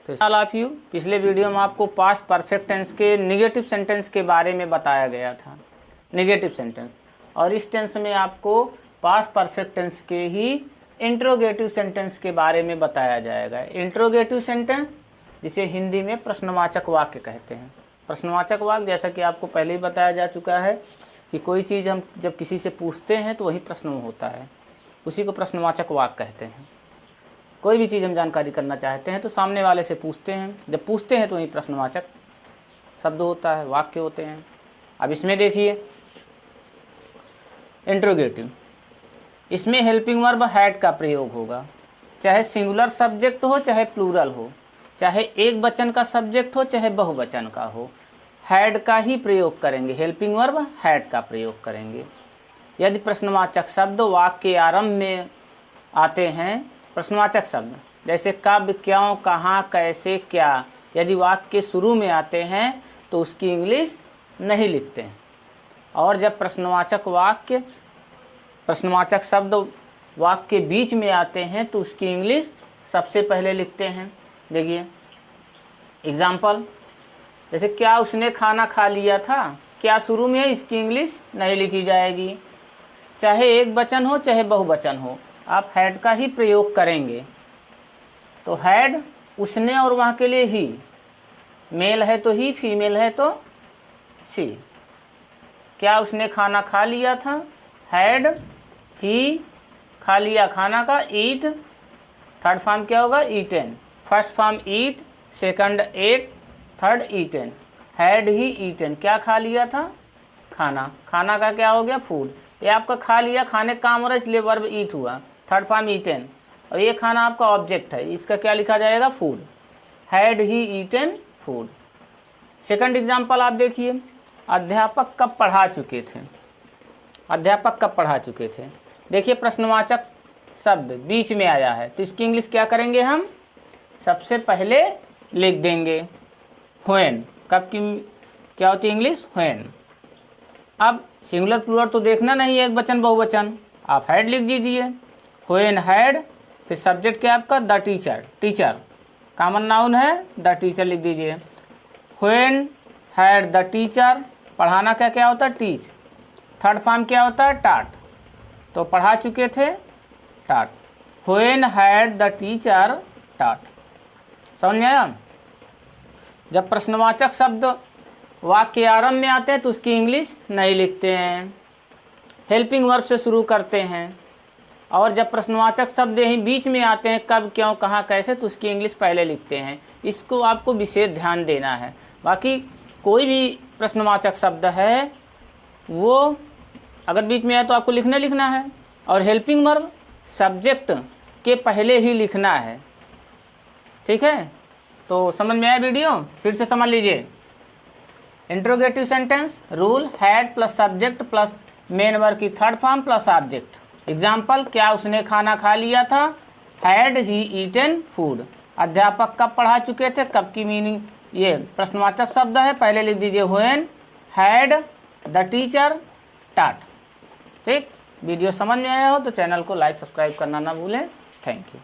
तो all of you, पिछले video में आपको पास्ट परफेक्ट टेंस के निगेटिव सेंटेंस के बारे में बताया गया था, निगेटिव सेंटेंस। और इस टेंस में आपको पास्ट परफेक्ट टेंस के ही इंट्रोगेटिव सेंटेंस के बारे में बताया जाएगा। इंट्रोगेटिव सेंटेंस जिसे हिंदी में प्रश्नवाचक वाक्य कहते हैं। प्रश्नवाचक वाक्य जैसा कि आपको पहले ही बताया जा चुका है कि कोई चीज़ हम जब किसी से पूछते हैं तो वही प्रश्न होता है, उसी को प्रश्नवाचक वाक्य कहते हैं। कोई भी चीज़ हम जानकारी करना चाहते हैं तो सामने वाले से पूछते हैं, जब पूछते हैं तो वही प्रश्नवाचक शब्द होता है, वाक्य होते हैं। अब इसमें देखिए इंट्रोगेटिव, इसमें हेल्पिंग वर्ब हैड का प्रयोग होगा, चाहे सिंगुलर सब्जेक्ट हो चाहे प्लूरल हो, चाहे एक वचन का सब्जेक्ट हो चाहे बहुवचन का हो, हैड का ही प्रयोग करेंगे, हेल्पिंग वर्ब हैड का प्रयोग करेंगे। यदि प्रश्नवाचक शब्द वाक्य के आरंभ में आते हैं, प्रश्नवाचक शब्द जैसे कब, क्यों, कहाँ, कैसे, क्या, यदि वाक्य के शुरू में आते हैं तो उसकी इंग्लिश नहीं लिखते हैं। और जब प्रश्नवाचक शब्द वाक्य के बीच में आते हैं तो उसकी इंग्लिश सबसे पहले लिखते हैं। देखिए एग्जाम्पल, जैसे क्या उसने खाना खा लिया था, क्या शुरू में है, इसकी इंग्लिश नहीं लिखी जाएगी। चाहे एक वचन हो चाहे बहुवचन हो, आप हैड का ही प्रयोग करेंगे। तो हैड उसने और वहाँ के लिए ही, मेल है तो ही, फीमेल है तो सी। क्या उसने खाना खा लिया था, हैड ही खा लिया खाना का, ईट, थर्ड फॉर्म क्या होगा, eaten. First form eat, second ate, third eaten. Had he eaten, क्या खा लिया था, खाना, खाना का क्या हो गया, फूड। ये आपका खा लिया, खाने का काम हो रहा है इसलिए वर्ब ईट हुआ, थर्ड फॉर्म ईटेन। और ये खाना आपका ऑब्जेक्ट है, इसका क्या लिखा जाएगा, food. Had he eaten food. Second example आप देखिए, अध्यापक कब पढ़ा चुके थे, अध्यापक कब पढ़ा चुके थे। देखिए प्रश्नवाचक शब्द बीच में आया है तो इसकी इंग्लिश क्या करेंगे, हम सबसे पहले लिख देंगे व्हेन। कब की क्या होती है इंग्लिश, व्हेन। अब सिंगुलर प्लूरल तो देखना नहीं है, एक वचन बहुवचन, आप हैड लिख दीजिए, व्हेन हैड, फिर सब्जेक्ट क्या आपका, the teacher, teacher common noun है, द टीचर लिख दीजिए। व्हेन हैड द टीचर, पढ़ाना का क्या होता है, टीच। थर्ड फॉर्म क्या होता है, टाट, तो पढ़ा चुके थे, टाट। व्हेन हैड द टीचर टाट। समझ में आया। जब प्रश्नवाचक शब्द वाक्य आरंभ में आते हैं तो उसकी इंग्लिश नहीं लिखते हैं, हेल्पिंग वर्ब से शुरू करते हैं। और जब प्रश्नवाचक शब्द यहीं बीच में आते हैं, कब, क्यों, कहाँ, कैसे, तो उसकी इंग्लिश पहले लिखते हैं। इसको आपको विशेष ध्यान देना है। बाकी कोई भी प्रश्नवाचक शब्द है वो अगर बीच में आए तो आपको लिखना है। और हेल्पिंग वर्ब सब्जेक्ट के पहले ही लिखना है, ठीक है। तो समझ में आया वीडियो, फिर से समझ लीजिए। Interrogative sentence rule, had plus subject plus main verb की third form plus object. Example, क्या उसने खाना खा लिया था, हैड ही ईटन फूड। अध्यापक कब पढ़ा चुके थे, कब की मीनिंग, ये प्रश्नवाचक शब्द है, पहले लिख दीजिए व्हेन हैड द टीचर टाट। ठीक, वीडियो समझ में आया हो तो चैनल को लाइक सब्सक्राइब करना ना भूलें। Thank you.